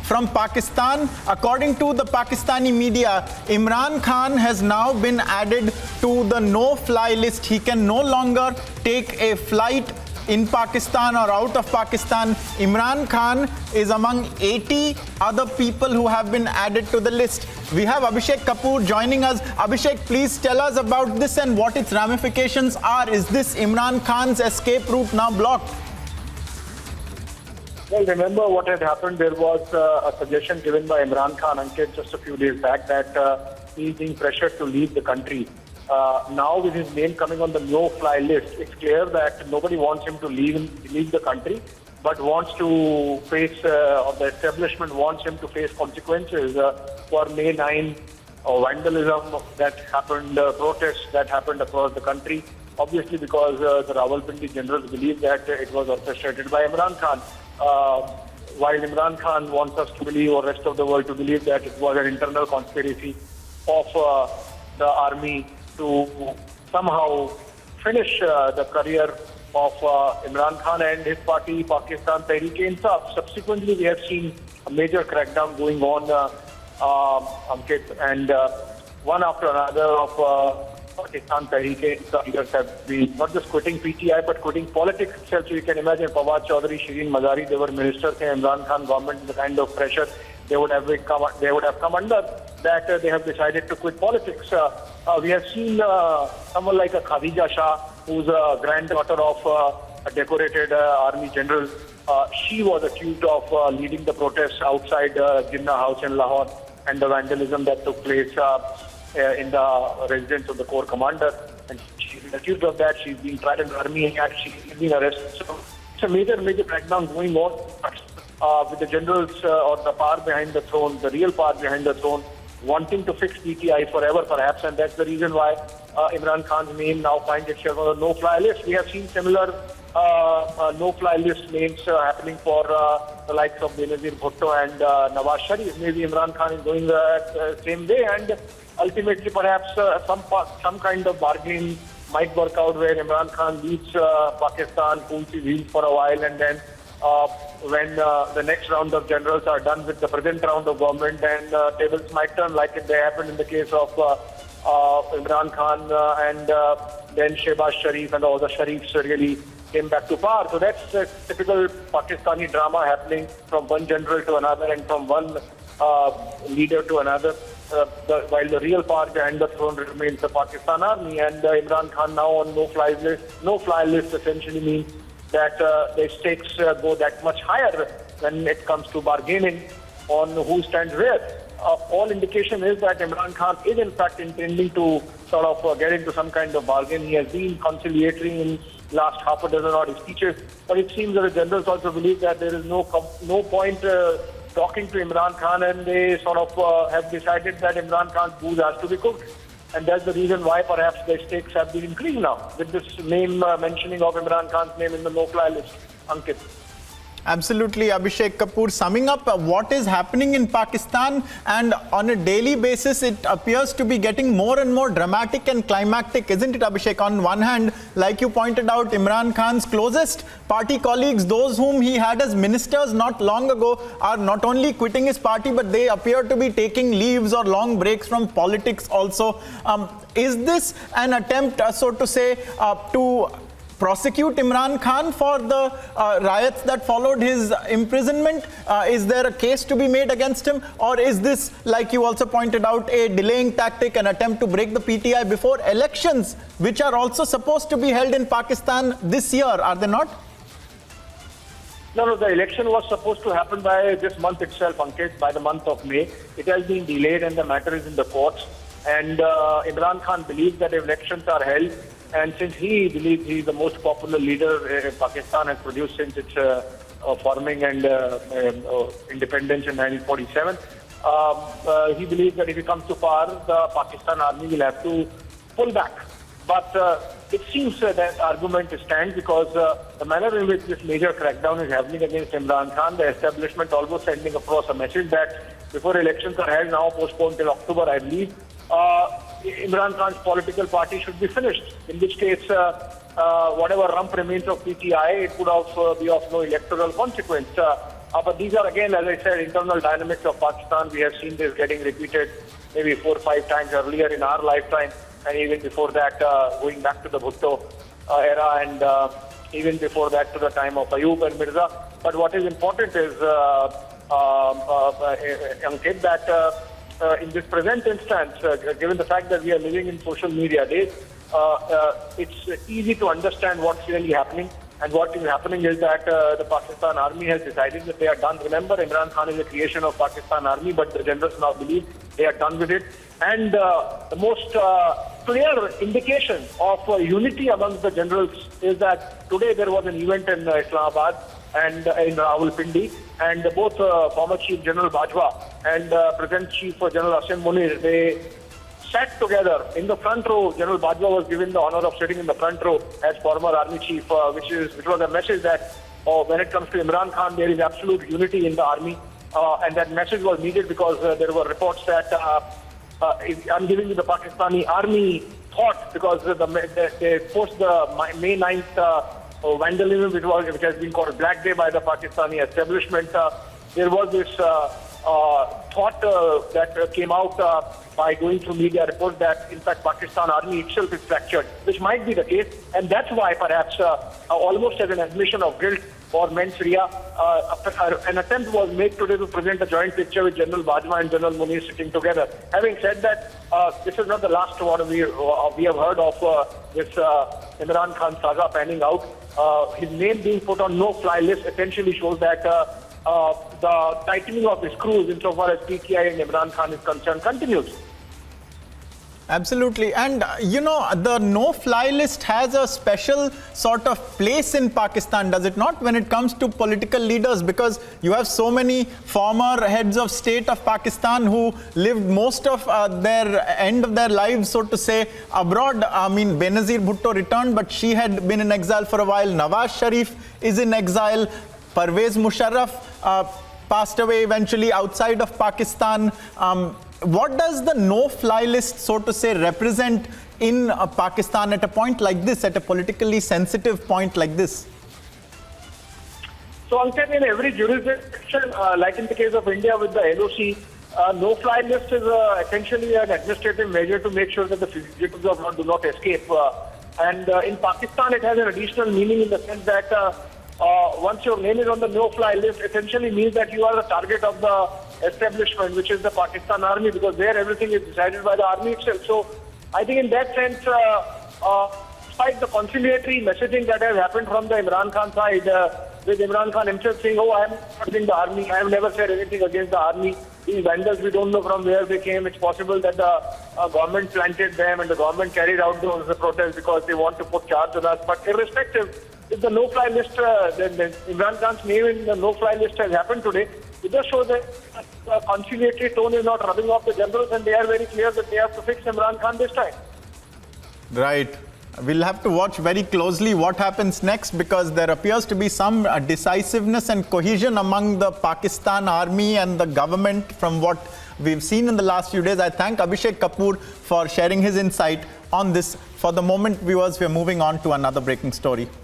from Pakistan. According to the Pakistani media, Imran Khan has now been added to the no-fly list. He can no longer take a flight in Pakistan or out of Pakistan. Imran Khan is among 80 other people who have been added to the list. We have Abhishek Kapoor joining us. Abhishek, please tell us about this and what its ramifications are. Is this Imran Khan's escape route now blocked? Well, remember what had happened. There was a suggestion given by Imran Khan, Ankit, just a few days back that he is being pressured to leave the country. Now, with his name coming on the no-fly list, it's clear that nobody wants him to leave the country, but wants to face, or the establishment wants him to face consequences for May 9 vandalism that happened, protests that happened across the country. Obviously, because the Rawalpindi generals believe that it was orchestrated by Imran Khan. While Imran Khan wants us to believe, or rest of the world to believe, that it was an internal conspiracy of the army to somehow finish the career of Imran Khan and his party, Pakistan Tehreek-e-Insaf. Subsequently, we have seen a major crackdown going on, Ankit, and one after another of Pakistan Tehreek-e-Insaf leaders have been not just quitting PTI, but quitting politics itself. So you can imagine Fawad Chaudhary, Shireen Mazari, they were ministers in Imran Khan government, the kind of pressure they would have come under, that they have decided to quit politics. We have seen someone like a Khadija Shah, who's a granddaughter of a decorated army general. She was accused of leading the protests outside Jinnah House in Lahore and the vandalism that took place in the residence of the corps commander. And she's been accused of that. She's been tried in the Army Act. She's been arrested. So it's a major crackdown going on with the generals or the power behind the throne, the real power behind the throne, wanting to fix PTI forever, perhaps, and that's the reason why Imran Khan's name now finds itself on the no-fly list. We have seen similar no-fly list names happening for the likes of Benazir Bhutto and Nawaz Sharif. Maybe Imran Khan is going the same way, and ultimately, perhaps some kind of bargain might work out where Imran Khan leaves Pakistan, cools his heels for a while, and then when the next round of generals are done with the present round of government, and tables might turn like it happened in the case of Imran Khan and then Shehbaz Sharif, and all the Sharifs really came back to power. So that's a typical Pakistani drama happening from one general to another and from one leader to another. While the real power behind the throne remains the Pakistan Army, and Imran Khan now on no-fly list. No-fly list essentially means that the stakes go that much higher when it comes to bargaining on who stands where. All indication is that Imran Khan is in fact intending to sort of get into some kind of bargain. He has been conciliatory in last half a dozen odd speeches, but it seems that the generals also believe that there is no point talking to Imran Khan, and they sort of have decided that Imran Khan's booze has to be cooked. And that's the reason why perhaps the stakes have been increased now with this name mentioning of Imran Khan's name in the no-fly list. Ankit. Absolutely, Abhishek Kapoor. Summing up what is happening in Pakistan, and on a daily basis, it appears to be getting more and more dramatic and climactic, isn't it, Abhishek? On one hand, like you pointed out, Imran Khan's closest party colleagues, those whom he had as ministers not long ago, are not only quitting his party, but they appear to be taking leaves or long breaks from politics also. Is this an attempt, so to say, to prosecute Imran Khan for the riots that followed his imprisonment? Is there a case to be made against him? Or is this, like you also pointed out, a delaying tactic, an attempt to break the PTI before elections, which are also supposed to be held in Pakistan this year, are they not? No, the election was supposed to happen by this month itself, Ankit, by the month of May. It has been delayed and the matter is in the courts. And Imran Khan believes that elections are held. And since he believes he is the most popular leader Pakistan has produced since its forming and independence in 1947, he believes that if he comes to power, the Pakistan army will have to pull back. But it seems that argument stands because the manner in which this major crackdown is happening against Imran Khan, the establishment almost sending across a message that before elections are held, now postponed till October, I believe, Imran Khan's political party should be finished, in which case whatever rump remains of PTI, it would also be of no electoral consequence. But these are, again, as I said, internal dynamics of Pakistan. We have seen this getting repeated maybe 4 or 5 times earlier in our lifetime, and even before that, going back to the Bhutto era, and even before that to the time of Ayub and Mirza. But what is important is, Ankit, that in this present instance, given the fact that we are living in social media days, it's easy to understand what's really happening. And what is happening is that the Pakistan Army has decided that they are done. Remember, Imran Khan is a creation of Pakistan Army, but the generals now believe they are done with it. And the most clear indication of unity amongst the generals is that today there was an event in Islamabad and in Rawalpindi, and both former Chief General Bajwa and present Chief General Asim Munir, they sat together in the front row. General Bajwa was given the honor of sitting in the front row as former army chief, which was a message that when it comes to Imran Khan, there is absolute unity in the army, and that message was needed because there were reports that I'm giving you the Pakistani army thought, because they post the May 9th vandalism, which has been called Black Day by the Pakistani establishment. There was this thought that came out by going through media reports that, in fact, Pakistan Army itself is fractured, which might be the case. And that's why, perhaps, almost as an admission of guilt for mens rea, an attempt was made today to present a joint picture with General Bajwa and General Munir sitting together. Having said that, this is not the last one we have heard of this Imran Khan saga panning out. His name being put on no-fly list essentially shows that the tightening of the screws insofar as PTI and Imran Khan is concerned continues. Absolutely. And, the no-fly list has a special sort of place in Pakistan, does it not, when it comes to political leaders? Because you have so many former heads of state of Pakistan who lived most of their end of their lives, so to say, abroad. I mean, Benazir Bhutto returned, but she had been in exile for a while. Nawaz Sharif is in exile. Pervez Musharraf passed away eventually outside of Pakistan. What does the no-fly list, so to say, represent in Pakistan at a point like this, at a politically sensitive point like this? So, Ankit, in every jurisdiction, like in the case of India with the LOC, no-fly list is essentially an administrative measure to make sure that the fugitives do not escape. And in Pakistan, it has an additional meaning in the sense that once your name is on the no-fly list, essentially means that you are the target of the establishment, which is the Pakistan Army, because there everything is decided by the army itself. So I think in that sense, despite the conciliatory messaging that has happened from the Imran Khan side, with Imran Khan himself saying, I am not in the army, I have never said anything against the army. These vandals, we don't know from where they came. It's possible that the government planted them and the government carried out those protests because they want to put charge on us. But irrespective, if the no-fly list, then Imran Khan's name in the no-fly list has happened today, it just shows that the conciliatory tone is not rubbing off the generals, and they are very clear that they have to fix Imran Khan this time. Right. We'll have to watch very closely what happens next, because there appears to be some decisiveness and cohesion among the Pakistan Army and the government from what we've seen in the last few days. I thank Abhishek Kapoor for sharing his insight on this. For the moment, viewers, we're moving on to another breaking story.